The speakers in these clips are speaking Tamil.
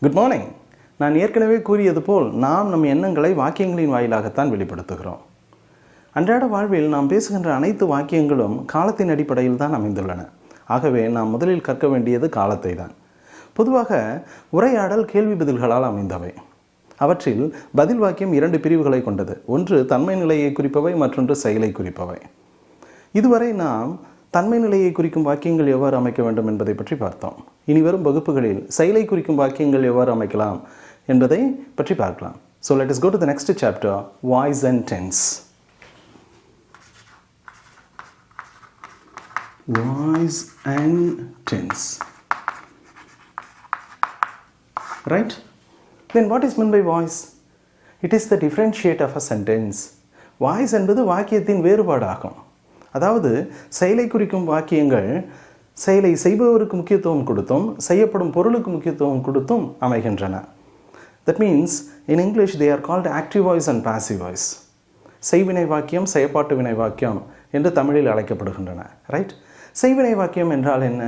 Good morning. நான் ஏற்கனவே கூறியது போல் நாம் நம் எண்ணங்களை வாக்கியங்களின் வாயிலாகத்தான் வெளிப்படுத்துகிறோம். அன்றாட வாழ்வில் நாம் பேசுகின்ற அனைத்து வாக்கியங்களும் காலத்தின் அடிப்படையில் தான் அமைந்துள்ளன. ஆகவே நாம் முதலில் கற்க வேண்டியது காலத்தை தான். பொதுவாக உரையாடல் கேள்வி பதில்களால் அமைந்தவை. அவற்றில் பதில் வாக்கியம் 2 பிரிவுகளை கொண்டது. ஒன்று தன்மை நிலையை குறிப்பவை, மற்றொன்று செயலை குறிப்பவை. இதுவரை நாம் தன்மை நிலையை குறிக்கும் வாக்கியங்கள் எவ்வாறு அமைக்க வேண்டும் என்பதை பற்றி பார்த்தோம். இனி வரும் வகுப்புகளில் செயலை குறிக்கும் வாக்கியங்கள் எவ்வாறு அமைக்கலாம் என்பதை பற்றி பார்க்கலாம். So let us go to the next chapter, voice and tense. Voice and tense. Right? Then what is meant by voice? It is the differentiate of a sentence. Voice என்பது வாக்கியத்தின் வேறுபாடாகும். அதாவது செயலை குறிக்கும் வாக்கியங்கள் செயலை செய்பவருக்கு முக்கியத்துவம் கொடுத்தும் செய்யப்படும் பொருளுக்கு முக்கியத்துவம் கொடுத்தும் அமைகின்றன. That means in English they are called active voice and passive voice. செய்வினை வாக்கியம், செயற்பாட்டு வினை வாக்கியம் என்று தமிழில் அழைக்கப்படுகின்றன. ரைட்? செய்வினை வாக்கியம் என்றால் என்ன?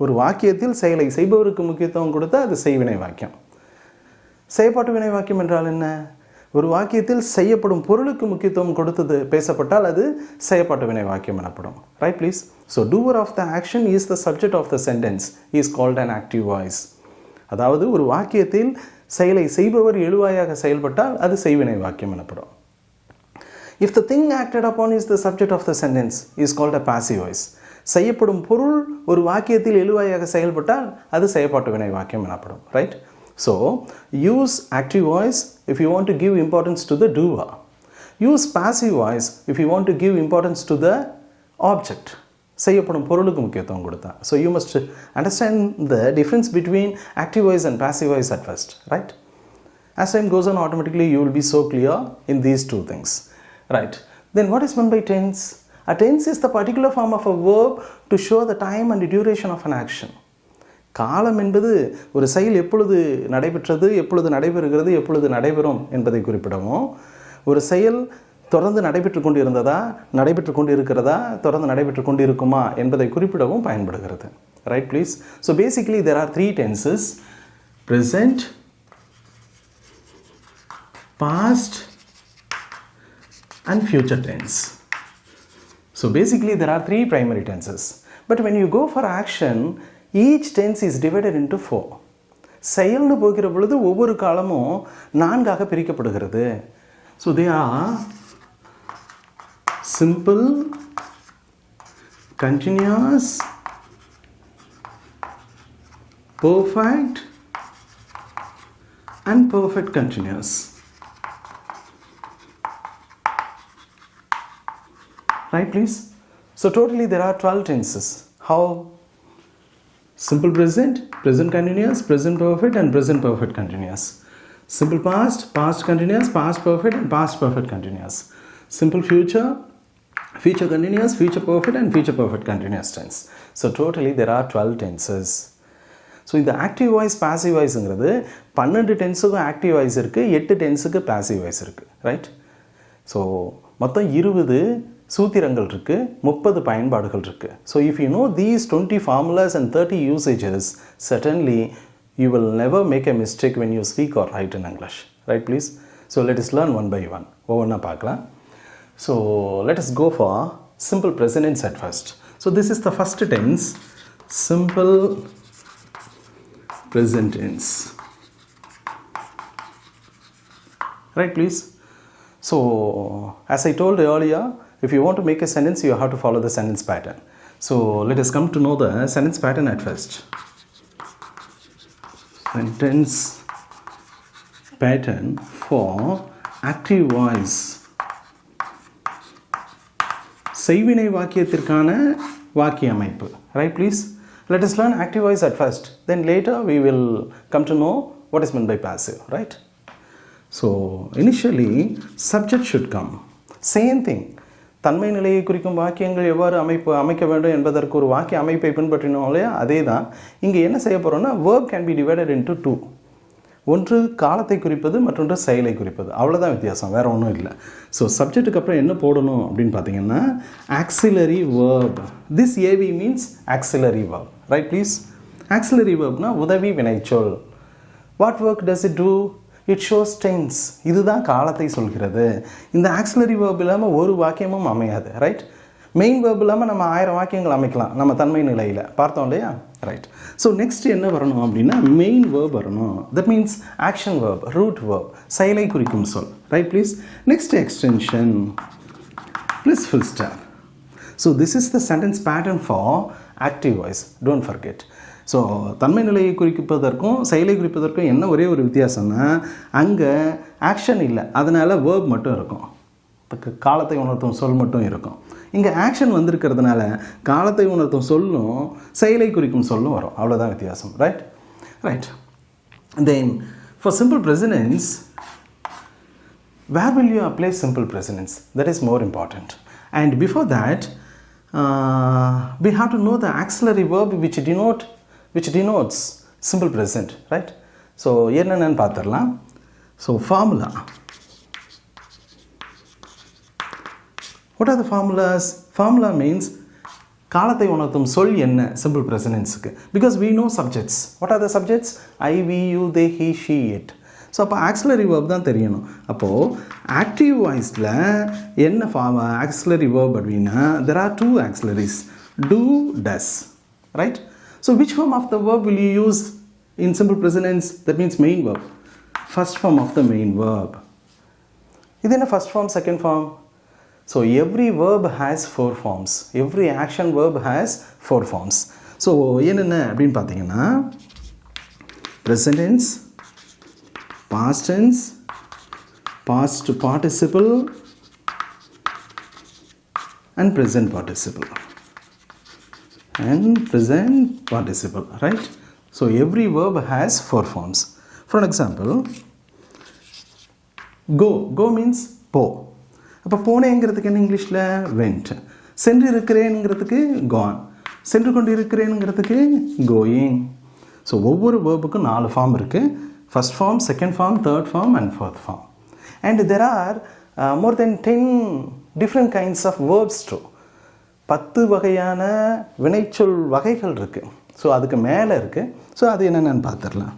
ஒரு வாக்கியத்தில் செயலை செய்பவருக்கு முக்கியத்துவம் கொடுத்தால் அது செய்வினை வாக்கியம். செயற்பாட்டு வினை வாக்கியம் என்றால் என்ன? ஒரு வாக்கியத்தில் செய்யப்படும் பொருளுக்கு முக்கியத்துவம் கொடுத்தது பேசப்பட்டால் அது செயற்பாட்டு வினை வாக்கியம் எனப்படும். Right please? So doer of the action is the subject of the sentence is called an active voice. அதாவது ஒரு வாக்கியத்தில் செயலை செய்பவர் எழுவாயாக செயல்பட்டால் அது செய்வினை வாக்கியம் எனப்படும். If the thing acted upon is the subject of the sentence is called a passive voice. செய்யப்படும் பொருள் ஒரு வாக்கியத்தில் எழுவாயாக செயல்பட்டால் அது செயற்பாட்டு வினை வாக்கியம் எனப்படும். Right? So, use active voice if you want to give importance to the doer. Use passive voice if you want to give importance to the object. செய்யப்படும் பொருளுக்கு முக்கியத்துவம் கொடுத்தா. So, you must understand the difference between active voice and passive voice at first, right? As time goes on, automatically you will be so clear in these two things, right? Then what is meant by tense? A tense is the particular form of a verb to show the time and the duration of an action. காலம் என்பது ஒரு செயல் எப்பொழுது நடைபெற்றது, எப்பொழுது நடைபெறுகிறது, எப்பொழுது நடைபெறும் என்பதை குறிப்பிடவும், ஒரு செயல் தொடர்ந்து நடைபெற்று கொண்டு இருந்ததா, நடைபெற்று கொண்டு இருக்கிறதா, தொடர்ந்து நடைபெற்று கொண்டு இருக்குமா என்பதை குறிப்பிடவும் பயன்படுகிறது. Right please? So basically there are 3 tenses: present, past and future tense. So basically there are 3 primary tenses. But when you go for action, each tense is divided into 4. செயல்னு போகிற பொழுது ஒவ்வொரு காலமும் 4ஆக பிரிக்கப்படுகிறது. So they are simple, continuous, perfect and perfect continuous. Right please? So totally there are 12 tenses. How? Simple present, present continuous, present perfect and present perfect continuous. Simple past, past continuous, past perfect and past perfect continuous. Simple future, future continuous, future perfect and future perfect continuous tense. So totally there are 12 tenses. So இந்த active voice, passive voiceங்கிறது 12 டென்ஸுக்கும் active voice இருக்குது, 8 டென்ஸுக்கு passive voice இருக்குது. ரைட்? ஸோ மொத்தம் 20 சூத்திரங்கள் இருக்குது, 30 பயன்பாடுகள் இருக்குது. So if you know these 20 formulas and 30 usages, certainly you will never make a mistake when you speak or write in English. Right please? So let us learn one by one. ஒவ்வொன்றா பார்க்கலாம். So let us go for simple present tense at first. So this is the first tense, simple present tense. Right please? So as I told earlier, if you want to make a sentence, you have to follow the sentence pattern. So let us come to know the sentence pattern at first. Sentence pattern for active voice. செய்வினை வாக்கியத்திற்கான வாக்கிய அமைப்பு. Right please? Let us learn active voice at first. Then later we will come to know what is meant by passive. Right? So initially subject should come. Same thing. தன்மை நிலையை குறிக்கும் வாக்கியங்கள் எவ்வாறு அமைக்க வேண்டும் என்பதற்கு ஒரு வாக்கிய அமைப்பை பின்பற்றினோம் இல்லையா, அதே தான் இங்கே என்ன செய்ய போகிறோம்னா, verb can be divided into 2. ஒன்று காலத்தை குறிப்பது, மற்றொன்று செயலை குறிப்பது. அவ்வளோதான் வித்தியாசம், வேறு ஒன்றும் இல்லை. ஸோ சப்ஜெக்ட்டுக்கு அப்புறம் என்ன போடணும் அப்படின்னு பார்த்தீங்கன்னா, auxiliary verb. This AV means auxiliary verb. Right please? Auxiliary வேர்ப்னா உதவி வினைச்சொல். What work does it do? It shows tense. இதுதான் காலத்தை சொல்கிறது. இந்த ஆக்சிலரி வேர்ப் இல்லாமல் ஒரு வாக்கியமும் அமையாது. ரைட்? மெயின் வேர்ப் இல்லாமல் நம்ம 1000 வாக்கியங்கள் அமைக்கலாம் நம்ம தன்மை நிலையில் பார்த்தோம் இல்லையா? ரைட். ஸோ நெக்ஸ்ட் என்ன வரணும் அப்படின்னா மெயின் வேர்ப் வரணும். That means action verb, root verb, செயலை குறிக்கும் சொல். Right please. Next extension plus full star. So this is the sentence pattern for active voice. Don't forget. So தன்மை நிலையை குறிப்பதற்கும் செயலை குறிப்பதற்கும் என்ன ஒரே ஒரு வித்தியாசம்னா அங்கே ஆக்ஷன் இல்லை, அதனால் வேர்ப் மட்டும் இருக்கும், காலத்தை உணர்த்தும் சொல் மட்டும் இருக்கும். இங்கே ஆக்ஷன் வந்திருக்கிறதுனால காலத்தை உணர்த்தும் சொல்லும் செயலை குறிக்கும் சொல்லும் வரும். அவ்வளோதான் வித்தியாசம். Right? Right. Then for simple present tense, where will you apply simple presence? That is more important. And before that, we have to know the auxiliary verb which denotes simple present. Right? So என்னன்னு பார்த்துடலாம். So formula. What are the formulas? Formula means காலத்தை உணர்த்தும் சொல் என்ன சிம்பிள் ப்ரெசன்டென்ஸுக்கு. Because we know subjects. What are the subjects? I, we, you, they, he, she, it. So அப்போ ஆக்சிலரி வேர்ப் தான் தெரியணும். அப்போது ஆக்டிவ் வாய்ஸில் என்ன ஆக்சிலரி வேர்ப் அப்படின்னா there are 2 ஆக்சிலரிஸ், do, does. Right? So which form of the verb will you use in simple present tense? That means main verb. First form of the main verb. இது என்ன first form, second form? So every verb has 4 forms. Every action verb has 4 forms. So என்னென்ன அப்படின்னு பார்த்தீங்கன்னா present tense, past tense, past participle and present participle. Right? So every verb has 4 forms. For example, go means po. அப்போ போனேங்கிறதுக்கு என்ன இங்கிலீஷில் went. சென்று இருக்கிறேங்கிறதுக்கு gone. சென்று கொண்டு இருக்கிறேங்கிறதுக்கு going. ஸோ ஒவ்வொரு வேர்புக்கும் 4 ஃபார்ம் இருக்குது. First form, second form, third form and fourth form. And there are more than 10 different kinds of verbs too. 10 வகையான வினைச்சொல் வகைகள் இருக்குது. ஸோ அதுக்கு மேலே இருக்குது. ஸோ அது என்னென்னு பார்த்துடலாம்.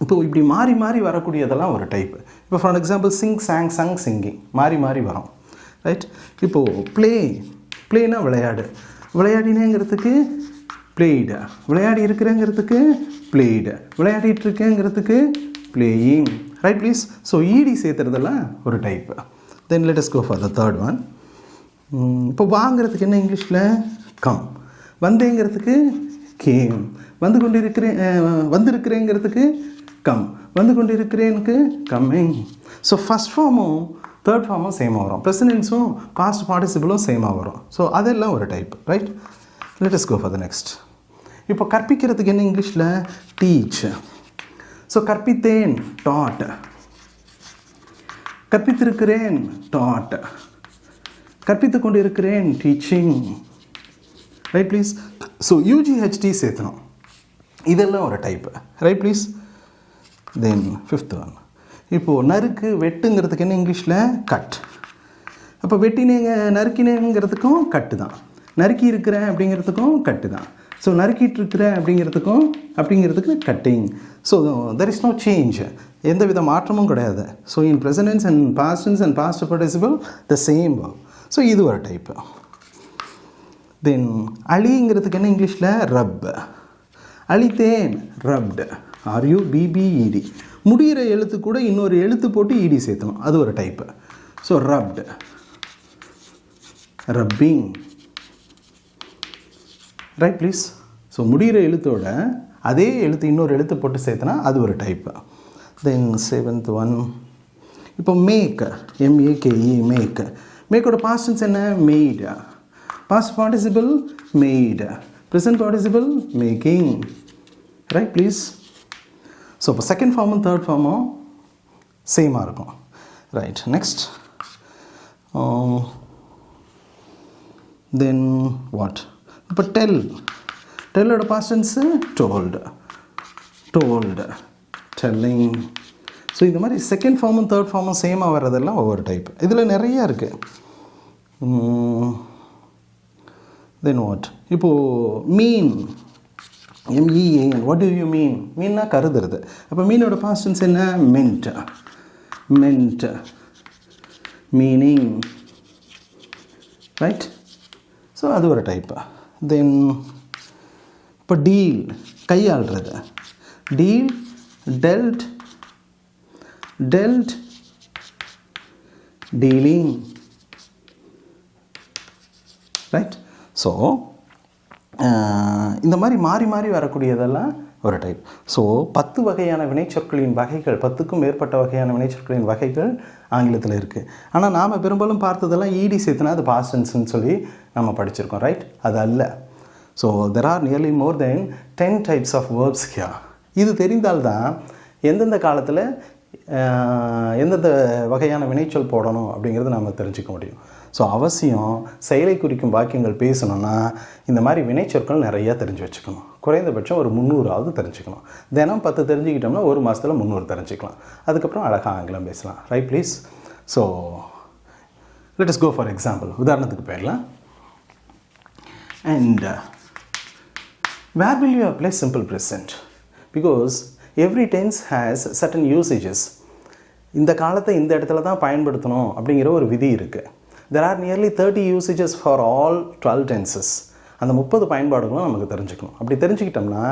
இப்போ இப்படி மாறி மாறி வரக்கூடியதெல்லாம் ஒரு டைப்பு. இப்போ for example sing, sang, sung, singing மாறி மாறி வரும். ரைட்? இப்போது ப்ளேனா விளையாடு, விளையாடினேங்கிறதுக்கு பிளேய்டு, விளையாடி இருக்கிறேங்கிறதுக்கு பிளேய்டு, விளையாடிட்டு இருக்கேங்கிறதுக்கு playing. Right please? So ED சேர்த்துறதெல்லாம் ஒரு type. Then let us go for the third one. இப்போ வாங்கிறதுக்கு என்ன இங்கிலீஷில் கம், வந்தேங்கிறதுக்கு கேம், வந்திருக்கிறேங்கிறதுக்கு கம், வந்து கொண்டு இருக்கிறேனுக்கு கம்மிங். ஸோ ஃபஸ்ட் ஃபார்மும் தேர்ட் ஃபார்மும் சேமாக வரும், ப்ரெசன்டென்ஸும் பாஸ்ட் பார்ட்டிசிபிளும் சேமாக வரும். ஸோ அதெல்லாம் ஒரு type. Right? Let us go for the next. இப்போ கற்பிக்கிறதுக்கு என்ன இங்கிலீஷில் டீச். ஸோ கற்பித்தேன் டாட், கற்பித்திருக்கிறேன் டாட், கற்பித்து கொண்டு இருக்கிறேன் teaching. Right please? So U G H T சேர்த்தணும். இதெல்லாம் ஒரு type. Right please? Then fifth one. இப்போது நறுக்கு வெட்டுங்கிறதுக்கு என்ன இங்கிலீஷில் கட். அப்போ நறுக்கினேங்கிறதுக்கும் கட்டு தான், நறுக்கி இருக்கிறேன் அப்படிங்கிறதுக்கும் கட்டு தான். ஸோ நறுக்கிட்டு இருக்கிறேன் அப்படிங்கிறதுக்கு cutting. So there is no change, எந்த வித மாற்றமும் கிடையாது. So in present tense and past tense and past participle the same verb. So இது ஒரு டைப்பு. தென் அழிங்கிறதுக்கு என்ன இங்கிலீஷில் ரப், அழித்தேன் ரப்டு, RUBBED. முடிகிற எழுத்து கூட இன்னொரு எழுத்து போட்டு இடி சேர்த்தணும், அது ஒரு type. So rubbed, rubbing. Right please? So முடிகிற எழுத்தோட அதே எழுத்து இன்னொரு எழுத்து போட்டு சேர்த்தனா அது ஒரு டைப்பு. Then seventh one. இப்போ மேக், MEAKE, மேக். மேக்கோட பாஸ்ட் டென்ஸ் என்ன? Made. Past participle made, present participle making. Right please? So இப்போ செகண்ட் ஃபார்மும் தேர்ட் ஃபார்மும் சேமாக இருக்கும். ரைட்? Next then what? இப்போ டெல்லோட past tense told, telling. So இந்த மாதிரி செகண்ட் ஃபார்மும் தேர்ட் ஃபார்மும் சேமாக வர்றதெல்லாம் ஒவ்வொரு டைப். இதில் நிறையா இருக்குது. Then what? இப்போது மீன் MEAN. What do you mean? மீன்னா கருதுறது. அப்போ மீனோட past tense என்ன? meant. meant. meaning. right? So அது ஒரு டைப்பு. தென் இப்போ டீல் கையாளுறது. Deal, dealt, dealt, dealing. Right? So இந்த மாதிரி மாறி மாறி வரக்கூடியதெல்லாம் ஒரு டைப். ஸோ 10 வகையான வினைச்சொற்களின் வகைகள், 10க்கும் மேற்பட்ட வகையான வினைச்சொற்களின் வகைகள் ஆங்கிலத்தில் இருக்குது. ஆனால் நாம் பெரும்பாலும் பார்த்ததெல்லாம் ஈடி சேர்த்துனா அது பாஸ்ட் டென்ஸ்னு சொல்லி நம்ம படிச்சிருக்கோம். ரைட்? அது அல்ல. So there are nearly more than 10 types of verbs here. இது தெரிந்தால்தான் எந்தெந்த காலத்தில் எந்தெந்த வகையான வினைச்சொல் போடணும் அப்படிங்கிறது நம்ம தெரிஞ்சுக்க முடியும். ஸோ அவசியம் செயலை குறிக்கும் வாக்கியங்கள் பேசணுன்னா இந்த மாதிரி வினைச்சொற்கள் நிறையா தெரிஞ்சு வச்சுக்கணும். குறைந்தபட்சம் ஒரு 300ஆவது தெரிஞ்சுக்கணும். தினம் 10 தெரிஞ்சுக்கிட்டோம்னா ஒரு மாதத்தில் 300 தெரிஞ்சுக்கலாம். அதுக்கப்புறம் அழகாக ஆங்கிலம் பேசலாம். Right please? So let us go for example. உதாரணத்துக்கு போயிடலாம். And where will you apply simple present? Because every tense has certain usages. இந்த காலத்தை இந்த இடத்துல தான் பயன்படுத்தணும் அப்படிங்கிற ஒரு விதி இருக்குது. There are nearly 30 usages for all 12 tenses. அந்த 30 பயன்பாடுகளும் நமக்கு தெரிஞ்சுக்கணும். அப்படி தெரிஞ்சுக்கிட்டோம்னா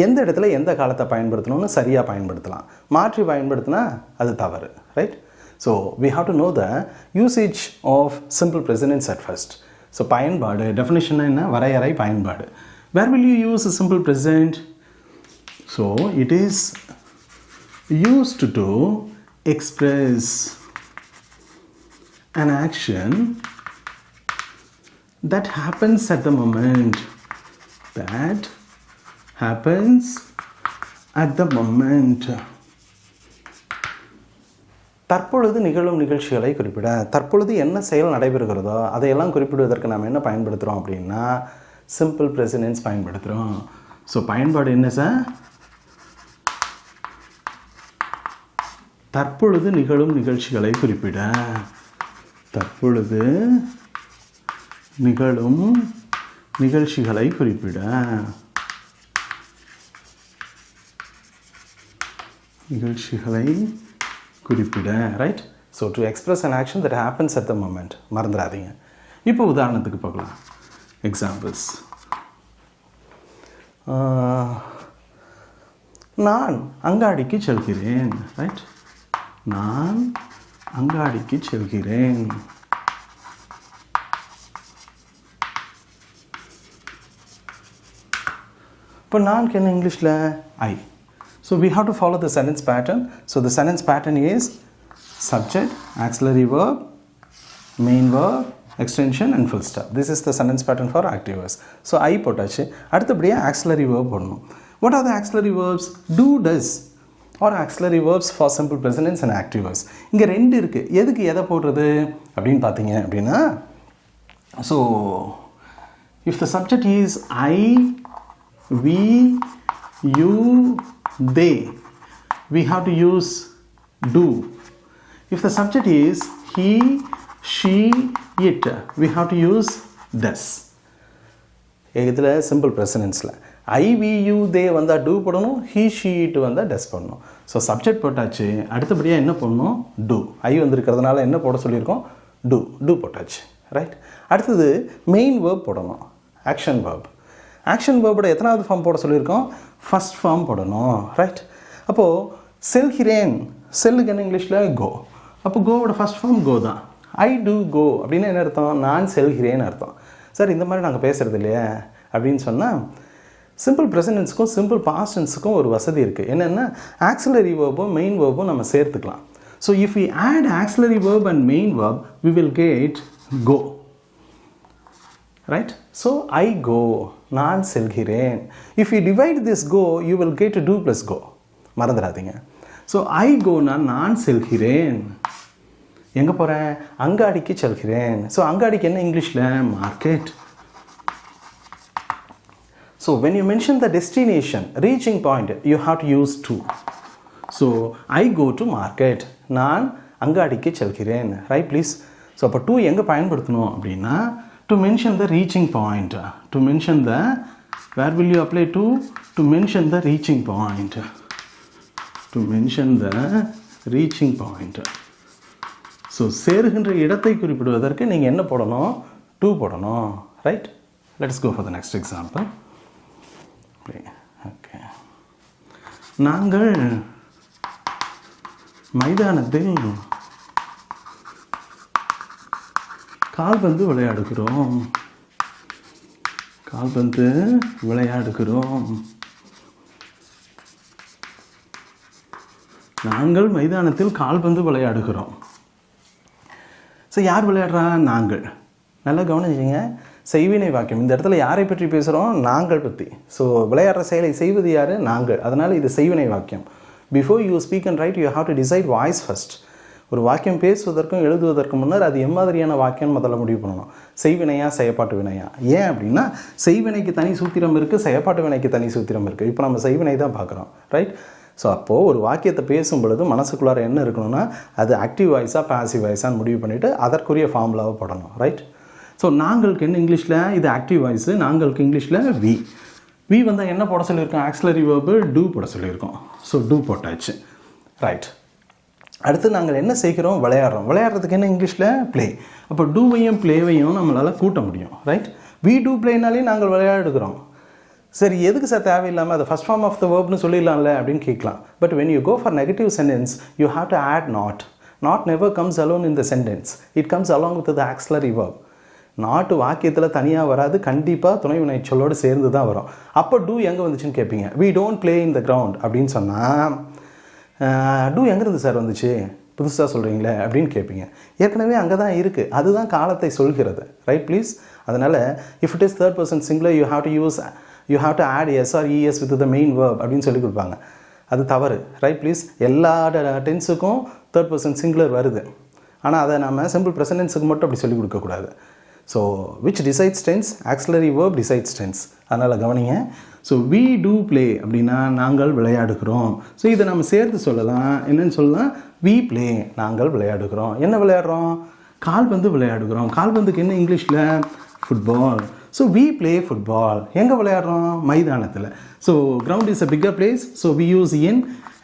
எந்த இடத்துல எந்த காலத்தை பயன்படுத்தணும்னு சரியாக பயன்படுத்தலாம். மாற்றி பயன்படுத்தினா அது தவறு. Right? So we have to know the usage of simple present tense at first. So பயன்பாடு டெஃபினிஷன் என்ன? வரையறை, பயன்பாடு. Where will you use a simple present? So it is used to express an action that happens at the moment. That happens at the moment. தற்பொழுது நிகழும் நிகழ்ச்சிகளை குறிப்பிட, தற்பொழுது என்ன செயல் நடைபெறுகிறதோ அதையெல்லாம் குறிப்பிடுவதற்கு நாம் என்ன பயன்படுத்துகிறோம் அப்படின்னா சிம்பிள் ப்ரெசன்ட் டென்ஸ் பயன்படுத்துகிறோம். ஸோ பயன்பாடு என்ன சார்? தற்பொழுது நிகழும் நிகழ்ச்சிகளை குறிப்பிட, தற்பொழுது நிகழும் நிகழ்ச்சிகளை குறிப்பிட, நிகழ்ச்சிகளை குறிப்பிட. Right? So to express an action that happens at the moment. மறந்துடாதீங்க. இப்போ உதாரணத்துக்கு பார்க்கலாம். எக்ஸாம்பிள்ஸ். நான் அங்காடிக்கு செல்கிறேன். ரைட்? நான் அங்காடிக்கு செல்கிறேன். இப்போ நான் என்ன இங்கிலீஷில்? ஐ. So we have to follow the sentence pattern. So the sentence pattern is subject, auxiliary verb, main verb, extension and full stop. This is the sentence pattern for active verbs. So I போட்டாச்சு. அடுத்தபடியாக auxiliary verb போடணும். What are the auxiliary verbs? Do, does or auxiliary verbs for simple present tense and active verbs. இங்கே 2 இருக்குது. எதுக்கு எதை போடுறது அப்படின்னு பார்த்தீங்க அப்படின்னா, so if the subject is I, we, you, they, we have to use do. If the subject is he, she, it, we have to use does. இதில் சிம்பிள் ப்ரெசன்ஸில் ஐ, வி, யூ, தே வந்தால் டூ போடணும், ஹீ, ஷீ, இட் வந்தால் டஸ் போடணும். ஸோ சப்ஜெக்ட் போட்டாச்சு. அடுத்தபடியாக என்ன போடணும்? டூ. ஐ வந்திருக்கிறதுனால என்ன போட சொல்லியிருக்கோம்? டூ போட்டாச்சு. ரைட்? அடுத்தது மெயின் வேர்ப் போடணும். Action verb. ஆக்ஷன் வேர்போட எத்தனாவது ஃபார்ம் போட சொல்லியிருக்கோம்? ஃபஸ்ட் ஃபார்ம் போடணும். ரைட்? அப்போது செல்கிறேன், செல்லுக்கு என்ன இங்கிலீஷில்? கோ. அப்போ கோவோட ஃபஸ்ட் ஃபார்ம் கோ தான். ஐ டூ கோ அப்படின்னு என்ன அர்த்தம்? நான் செல்கிறேன்னு அர்த்தம். சார் இந்த மாதிரி நாங்கள் பேசுகிறது இல்லையா அப்படின்னு சொன்னால், சிம்பிள் ப்ரெசன்டென்ஸுக்கும் சிம்பிள் பாஸ்ட் டென்ஸுக்கும் ஒரு வசதி இருக்குது. என்னென்னா ஆக்சிலரி வேர்பும் மெயின் வேர்பும் நம்ம சேர்த்துக்கலாம். So if we add auxiliary verb and main verb we will get go. Right? So I go, நான் செல்கிறேன். If you divide this go you will get two plus go. மறந்துடாதீங்க. ஸோ ஐ கோனா நான் செல்கிறேன். எங்கே போகிறேன்? அங்காடிக்கு செல்கிறேன். ஸோ அங்காடிக்கு என்ன இங்கிலீஷில்? Market. So when you mention the destination, reaching point, you have to use to. So I go to market. நான் அங்காடிக்கு செல்கிறேன். Right please? So அப்போ to எங்கே பயன்படுத்தணும் அப்படின்னா, to mention the reaching point, to mention the Where will you apply to? To mention the reaching point. To mention the reaching point. So சேருகின்ற இடத்தை குறிப்பிடுவதற்கு நீங்கள் என்ன போடணும்? டு போடணும். Right? Let's go for the next example. Okay, நாங்கள் மைதானத்தில் கால்பந்து விளையாடுகிறோம். கால்பந்து விளையாடுகிறோம். நாங்கள் மைதானத்தில் கால்பந்து விளையாடுகிறோம். ஸோ யார் விளையாடுறா? நாங்கள். நல்லா கவனிச்சிங்க, செய்வினை வாக்கியம். இந்த இடத்துல யாரை பற்றி பேசுகிறோம்? நாங்கள் பற்றி. ஸோ விளையாடுற செயலை செய்வது யார்? நாங்கள். அதனால் இது செய்வினை வாக்கியம். Before you speak and right you have to decide voice first. ஒரு வாக்கியம் பேசுவதற்கும் எழுதுவதற்கு முன்னர் அது எம்மாதிரியான வாக்கியம் முதல்ல முடிவு பண்ணணும். செய்வினையா, செயப்பாட்டு வினையா? ஏன் அப்படின்னா செய்வினைக்கு தனி சூத்திரம் இருக்குது, செயப்பாட்டு வினைக்கு தனி சூத்திரம் இருக்குது. இப்போ நம்ம செய்வினை தான் பார்க்குறோம். ரைட்? ஸோ அப்போது ஒரு வாக்கியத்தை பேசும் பொழுது மனசுக்குள்ளார என்ன இருக்கணும்னா அது ஆக்டிவ் வாய்ஸாக பாசிவ் வாய்ஸான்னு முடிவு பண்ணிவிட்டு அதற்குரிய ஃபார்முலாவை போடணும். ரைட்? ஸோ நாங்களுக்கு என்ன இங்கிலீஷில்? இது ஆக்டிவ் வாய்ஸு. நாங்களுக்கு இங்கிலீஷில் வி. வி வந்தால் என்ன போட சொல்லியிருக்கோம்? ஆக்சிலரி வேர்பு டூ போட சொல்லியிருக்கோம். ஸோ டூ போட்டாச்சு. ரைட். அடுத்து நாங்கள் என்ன செய்கிறோம்? விளையாடுறோம். விளையாடுறதுக்கு என்ன இங்கிலீஷில்? ப்ளே. அப்போ டூவையும் ப்ளேவையும் நம்மளால் கூட்ட முடியும். ரைட்? வி டூ ப்ளேனாலே நாங்கள் விளையாடுகிறோம். சரி, எதுக்கு சார் தேவையில்லாமல் அதை ஃபஸ்ட் ஃபார்ம் ஆஃப் த வேர்ப்னு சொல்லிடலாம்ல அப்படின்னு கேட்கலாம். But when you go for negative sentence you have to add not. Not never comes alone in the sentence. It comes along with the auxiliary verb. Not வாக்கியத்தில் தனியாக வராது, கண்டிப்பாக துணை வினை சொல்லோடு சேர்ந்து தான் வரும். அப்போ டூ எங்கே வந்துச்சுன்னு கேட்பீங்க. We don't play in the ground அப்படின்னு சொன்னால் டூ எங்கேருந்து சார் வந்துச்சு, புதுசாக சொல்கிறீங்களே அப்படின்னு கேட்பீங்க. ஏற்கனவே அங்கே தான் இருக்குது. அதுதான் காலத்தை சொல்கிறது. Right please? அதனால் if it is third person singular you have to add S or ES with the main verb அப்படின்னு சொல்லி கொடுப்பாங்க. அது தவறு. Right please? எல்லா டென்ஸுக்கும் தேர்ட் பர்சன் சிங்குலர் வருது. ஆனால் அதை நம்ம சிம்பிள் ப்ரெசன்ட் டென்ஸுக்கு மட்டும் அப்படி சொல்லிக் கொடுக்கக்கூடாது. So which decides tense? Auxiliary verb decides tense. அதனால் கவனிங்க. ஸோ வி டூ ப்ளே அப்படின்னா நாங்கள் விளையாடுகிறோம். ஸோ இதை நம்ம சேர்த்து சொல்லலாம். என்னென்னு சொல்லலாம்? வி ப்ளே, நாங்கள் விளையாடுகிறோம். என்ன விளையாடுறோம்? கால்பந்து விளையாடுகிறோம். கால்பந்துக்கு என்ன இங்கிலீஷில்? Football. So we play football. எங்கே விளையாடுறோம்? மைதானத்தில். So ground is a bigger place. So we use in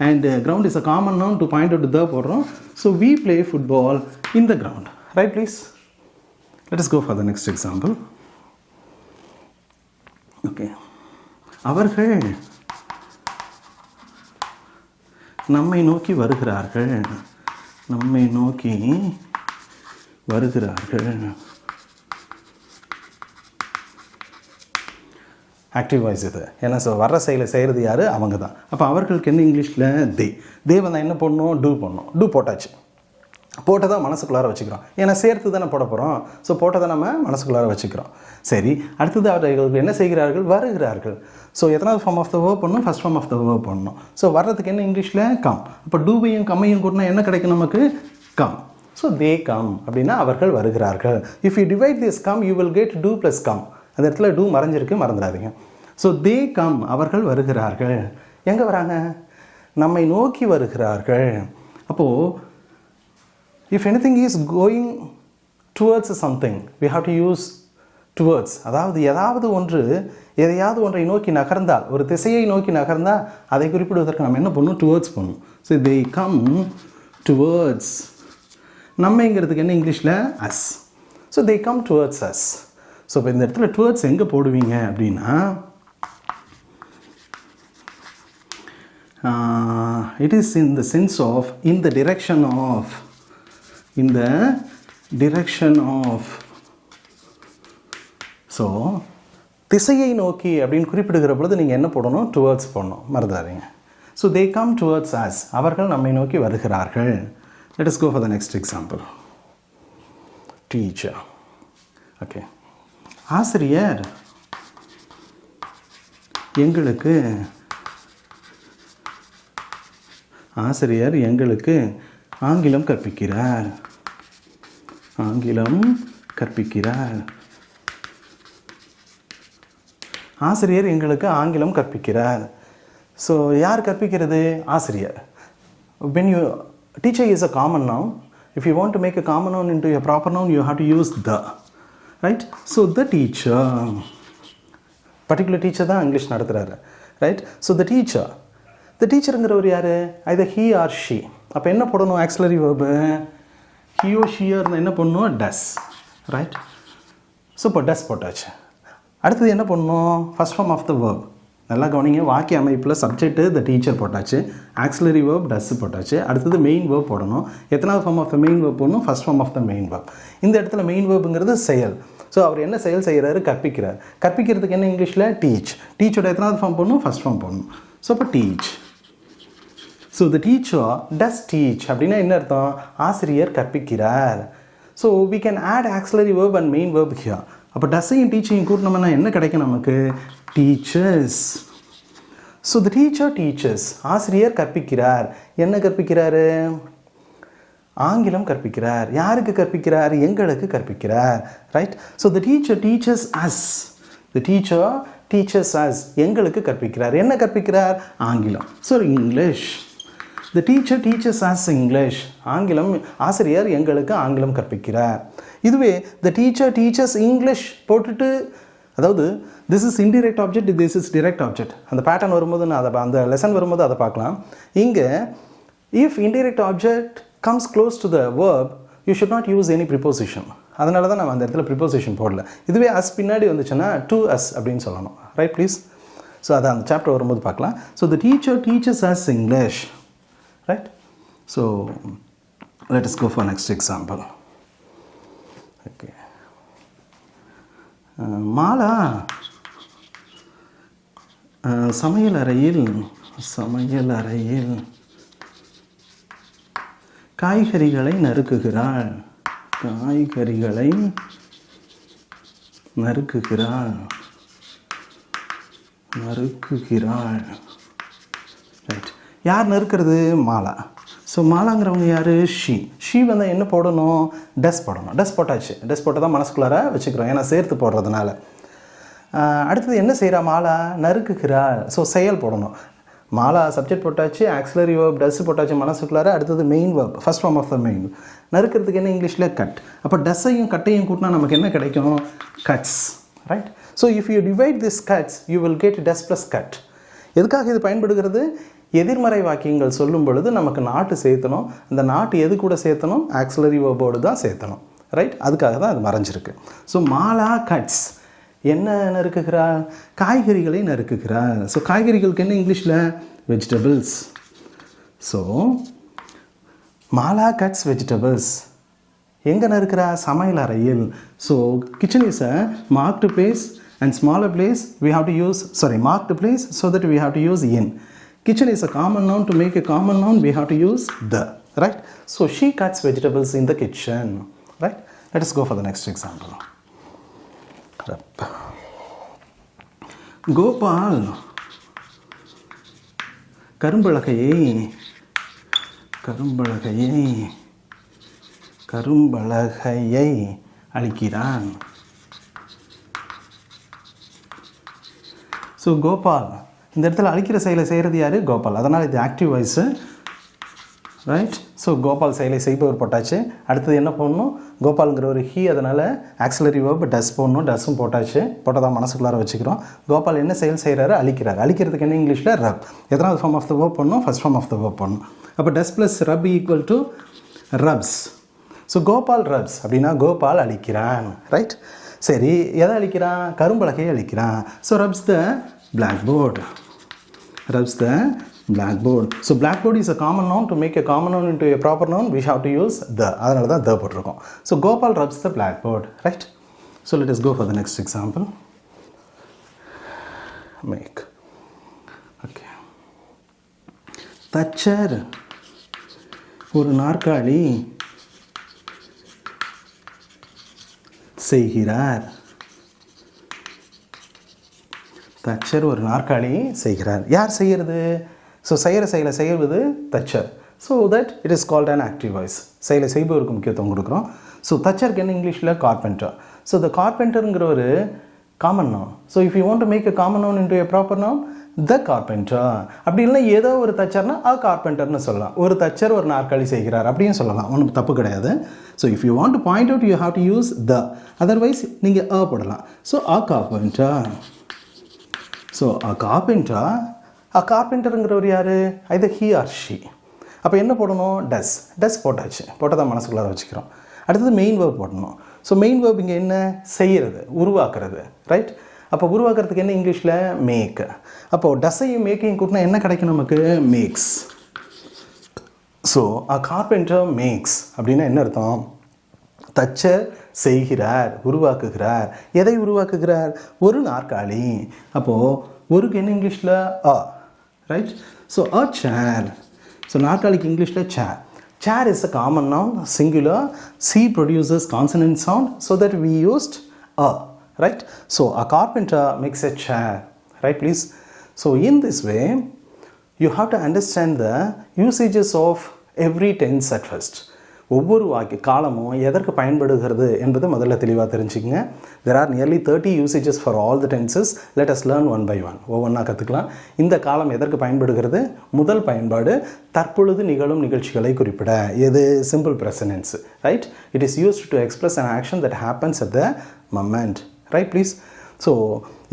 and ground is a common noun to point out the போடுறோம். So we play football in the ground. Right please? Let us go for the next example. Okay. அவர்கள் நம்மை நோக்கி வருகிறார்கள். நம்மை நோக்கி வருகிறார்கள். ஆக்டிவ் வாய்ஸ் இது. ஏன்னா வர்ற செயலை செய்கிறது யார்? அவங்க தான். அப்போ அவர்களுக்கு என்ன இங்கிலீஷில்? தே. தே வந்தால் என்ன பண்ணணும்? டூ பண்ணணும். டூ போட்டாச்சு. போட்டை தான் மனசுக்குள்ளார வச்சுக்கிறோம். ஏன்னா சேர்த்து தானே போட போகிறோம். ஸோ போட்டதை நம்ம மனசுக்குள்ளார வச்சுக்கிறோம். சரி, அடுத்தது அவர்கள் என்ன செய்கிறார்கள்? வருகிறார்கள். ஸோ எத்தனாவது ஃபார்ம் ஆஃப் த வேர்ப் பண்ணணும்? First form of the verb பண்ணணும். ஸோ வர்றதுக்கு என்ன இங்கிலீஷில்? கம். அப்போ டூவையும் கம்மையும் கூட்டினா என்ன கிடைக்கும் நமக்கு? கம். ஸோ தே கம் அப்படின்னா அவர்கள் வருகிறார்கள். If you divide this come you will get two plus come. அந்த இடத்துல டூ மறைஞ்சிருக்கு, மறந்துடாதீங்க. ஸோ தே கம், அவர்கள் வருகிறார்கள். எங்கே வராங்க? நம்மை நோக்கி வருகிறார்கள். அப்போது if anything is going towards something we have to use towards. அதாவது ஏதாவது ஒன்று எதையாவது ஒன்றை நோக்கி நகர்ந்தால், ஒரு திசையை நோக்கி நகர்ந்தால் அதை குறிப்பிடுவதற்கு நம்ம என்ன பண்ணணும்? டுவர்ட்ஸ் பண்ணணும். So they come towards. நம்மைங்கிறதுக்கு என்ன இங்கிலீஷில்? us. So they come towards us. So இப்போ இந்த இடத்துல டுவர்ட்ஸ் எங்கே போடுவீங்க அப்படின்னா it is in the sense of in the direction of. In the direction of. So திசையை நோக்கி அப்படின்னு குறிப்பிடுகிற பொழுது நீங்கள் என்ன போடணும்? டுவர்ட்ஸ் போடணும், மறந்துடாதீங்க. So they come towards us, அவர்கள் நம்மை நோக்கி வருகிறார்கள். Let us go for the next example. Teacher. Okay. ஆசிரியர் எங்களுக்கு ஆங்கிலம் கற்பிக்கிறார். ஆங்கிலம் கற்பிக்கிறார். ஆசிரியர் எங்களுக்கு ஆங்கிலம் கற்பிக்கிறார். ஸோ யார் கற்பிக்கிறது? ஆசிரியர். when you teacher is a common noun. If you want to make a common noun into a proper noun you have to use the. Right? So the teacher. Particular teacher தான் இங்கிலீஷ் நடத்துகிறாரு, ரைட்? ஸோ த டீச்சருங்கிறவர் யார்? Either he or she. அப்போ என்ன போடணும்? ஆக்சிலரி வேர்பு ஹியோ ஷியோ இருந்தால் என்ன பண்ணணும்? டஸ், ரைட்? ஸோ இப்போ டஸ் போட்டாச்சு. அடுத்தது என்ன பண்ணணும்? First form of the verb. நல்லா கவனிங்க, வாக்கிய அமைப்பில் சப்ஜெக்ட்டு த டீச்சர் போட்டாச்சு, ஆக்சிலரி வேர்ப் டஸ் போட்டாச்சு. அடுத்தது மெயின் வேர்ப் போடணும். எத்தனாவது form of the main verb போடணும்? First form of the main verb. இந்த இடத்துல மெயின் வேர்புங்கிறது செயல். ஸோ அவர் என்ன செயல் செய்கிறாரு? கற்பிக்கிறார். கற்பிக்கிறதுக்கு என்ன இங்கிலீஷில்? டீச். டீச்சோட எத்தனாவது ஃபார்ம் போடணும்? ஃபர்ஸ்ட் ஃபார்ம் போடணும். ஸோ அப்போ teach. So the teacher does teach அப்படின்னா என்ன அர்த்தம்? ஆசிரியர் கற்பிக்கிறார். So we can add auxiliary verb and main verb here. அப்போ டஸ்ஸையும் டீச்சையும் கூட்டினோம்னா என்ன கிடைக்கும் நமக்கு? Teaches. So the teacher teaches. ஆசிரியர் கற்பிக்கிறார். என்ன கற்பிக்கிறாரு? ஆங்கிலம் கற்பிக்கிறார். யாருக்கு கற்பிக்கிறார்? எங்களுக்கு கற்பிக்கிறார், right? So the teacher teaches us. The teacher teaches us. எங்களுக்கு கற்பிக்கிறார். என்ன கற்பிக்கிறார்? ஆங்கிலம். So English. The teacher teaches us English. ஆங்கிலம், ஆசிரியர் எங்களுக்கு ஆங்கிலம் கற்பிக்கிறார். இதுவே த டீச்சர் டீச்சர்ஸ் இங்கிலீஷ் போட்டுட்டு, அதாவது this is indirect object, this is direct object. அந்த பேட்டர்ன் வரும்போது நான் அதை அந்த லெசன் வரும்போது அதை பார்க்கலாம். இங்கே if indirect object comes close to the verb you should not use any preposition. அதனால தான் நம்ம அந்த இடத்துல ப்ரிப்போசிஷன் போடல. இதுவே அஸ் பின்னாடி வந்துச்சுன்னா டு அஸ் அப்படின்னு சொல்லணும், ரைட் ப்ளீஸ்? ஸோ அதை அந்த சாப்டர் வரும்போது பார்க்கலாம். So the teacher teaches us English, right? So let us go for next example. Okay. Mala சமையலறையில் காய்கறிகளை நறுக்குகிறாள். ரைட். யார் நறுக்கிறது? மாலா. ஸோ மாலாங்கிறவங்க யார்? ஷீ வந்தால் என்ன போடணும்? டஸ் போடணும். டஸ் போட்டாச்சு. டஸ் போட்டால் தான் மனசுக்குள்ளார வச்சுக்கிறோம், ஏன்னா சேர்த்து போடுறதுனால. அடுத்தது என்ன செய்கிறா? மாலா நறுக்குகிறாள். ஸோ செயல் போடணும். மாலா சப்ஜெக்ட் போட்டாச்சு, ஆக்சிலரி வேர்ப் டஸ் போட்டாச்சு மனசுக்குள்ளார. அடுத்தது main verb, first form of the main. நறுக்கிறதுக்கு என்ன இங்கிலீஷில்? கட். அப்போ டஸ்ஸையும் கட்டையும் கூட்டினா நமக்கு என்ன கிடைக்கும்? Cuts, right? So if you divide this cuts you will get thus plus cut. எதுக்காக இது பயன்படுகிறது? எதிர்மறை வாக்கியங்கள் சொல்லும் பொழுது நமக்கு நாட்டு சேர்த்தணும். அந்த நாட்டு எது கூட சேர்த்தணும்? ஆக்சிலரி வேர்போடு தான் சேர்த்தணும், ரைட்? அதுக்காக தான் அது மறைஞ்சிருக்கு. So Mala cuts. என்ன நறுக்குகிறாள்? காய்கறிகளை நறுக்குகிறாள். ஸோ காய்கறிகளுக்கு என்ன இங்கிலீஷில்? Vegetables. So Mala cuts vegetables. எங்கே நறுக்கிறா? சமையல் அறையில். So kitchen is a marked place and smaller place we have to use, marked place, so that we have to use in. Kitchen is a common noun. To make a common noun we have to use the, right? So she cuts vegetables in the kitchen, right? Let us go for the next example. Gopal கரும்பலகையை அழிக்கிறான். ஸோ கோபால் இந்த இடத்துல அழிக்கிற செயலை செய்கிறது யார்? கோபால். அதனால் இது active voice, right? So Gopal செயலை செய்பவர் போட்டாச்சு. அடுத்தது என்ன போடணும்? கோபாலுங்கிற ஒரு ஹீ, அதனால் ஆக்சிலரி வேர்ப் டஸ் போடணும். டஸ்ஸும் போட்டாச்சு. போட்டதான் மனசுக்குள்ளார வச்சுக்கிறோம். கோபால் என்ன செயல் செய்கிறாரு? அழிக்கிறார். அழிக்கிறதுக்கு என்ன இங்கிலீஷில்? ரப். எத்தனாவது ஃபார்ம் ஆஃப் த வேர்ப் பண்ணணும்? First form of the verb பண்ணணும். அப்போ does plus rub equal to rubs. So Gopal rubs அப்படின்னா கோபால் அழிக்கிறான், ரைட்? சரி, எதை அழிக்கிறான்? கரும்பலகையை அழிக்கிறான். So rubs the blackboard. So blackboard is a common noun. To make a common noun into a proper noun we have to use the. அதனால தான் the போட்டிருக்கோம். So Gopal rubs the blackboard, right? So let us go for the next example. Make. Okay. தச்சர் ஒரு நாற்காலி செய்கிறார். தச்சர் ஒரு நாற்காலி செய்கிறார். யார் செய்கிறது? ஸோ செய்கிற செயலை செய்வது தச்சர். So that it is called an active voice. செயலை செய்பவருக்கு முக்கியத்துவம் கொடுக்குறோம். ஸோ தச்சருக்கு என்ன இங்கிலீஷில்? கார்பெண்டர். ஸோ த கார்பெண்டருங்கிற ஒரு common noun. So if you want to make a common noun into a proper noun the carpenter. அப்படி இல்லைனா ஏதோ ஒரு தச்சர்னா அ கார்பெண்டர்னு சொல்லலாம். ஒரு தச்சர் ஒரு நாற்காலி செய்கிறார் அப்படின்னு சொல்லலாம். ஒன்றும் தப்பு கிடையாது. So if you want to point out you have to use the. Otherwise நீங்கள் அ போடலாம். So a carpenter. ஸோ அ கார்பெண்டருங்கிறவர் யார்? either he or she. அப்போ என்ன போடணும்? டஸ் போட்டாச்சு, போட்டதான் மனசுக்குள்ளார வச்சுக்கிறோம். அடுத்தது மெயின் வேர்ப் போடணும். ஸோ மெயின் வேர்ப் இங்கே என்ன? செய்கிறது, உருவாக்குறது, ரைட்? அப்போ உருவாக்குறதுக்கு என்ன இங்கிலீஷில்? மேக். அப்போது டஸ்ஸையும் மேக்கையும் கூட்டினா என்ன கிடைக்கும் நமக்கு? Makes. So a carpenter makes அப்படின்னா என்ன அர்த்தம்? தச்சர் செய்கிறார், உருவாக்குகிறார். எதை உருவாக்குகிறார்? ஒரு நாற்காலி. அப்போது ஒருக்கு என்ன இங்கிலீஷில்? ரைட்? ஸோ அ சேர். ஸோ நாற்காலிக்கு இங்கிலீஷில் சேர். Chair is a common noun, singular. C produces consonant sound, so that we used a, right? So a carpenter makes a chair, right please? So in this way, you have to understand the usages of every tense at first. ஒவ்வொரு காலமும் எதற்கு பயன்படுகிறது என்பது முதல்ல தெளிவாக தெரிஞ்சுக்கங்க. There are nearly 30 usages for all the tenses. Let us learn one by one. ஒவ்வொன்றா கற்றுக்கலாம். இந்த காலம் எதற்கு பயன்படுகிறது? முதல் பயன்பாடு தற்பொழுது நிகழும் நிகழ்ச்சிகளை குறிப்பிட. எது? Simple presence, right? It is used to express an action that happens at the moment, right please? So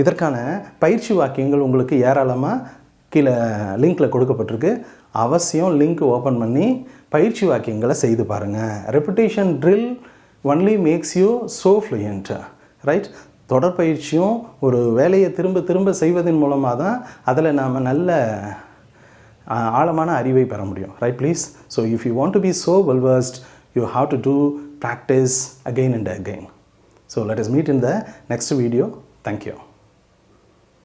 இதற்கான பயிற்சி வாக்கியங்கள் உங்களுக்கு ஏராளமாக கீழே லிங்க்கில் கொடுக்கப்பட்டிருக்கு. அவசியம் லிங்க் ஓப்பன் பண்ணி பயிற்சி வாக்கியங்களை செய்து பாருங்கள். Repetition drill only makes you so fluent, right? தொடர்பயிற்சியும் ஒரு வேலையை திரும்ப திரும்ப செய்வதன் மூலமாக தான் அதில் நாம் நல்ல ஆழமான அறிவை பெற முடியும், right please? So if you want to be so well versed, you have to do practice again and again. So let us meet in the next video. Thank you.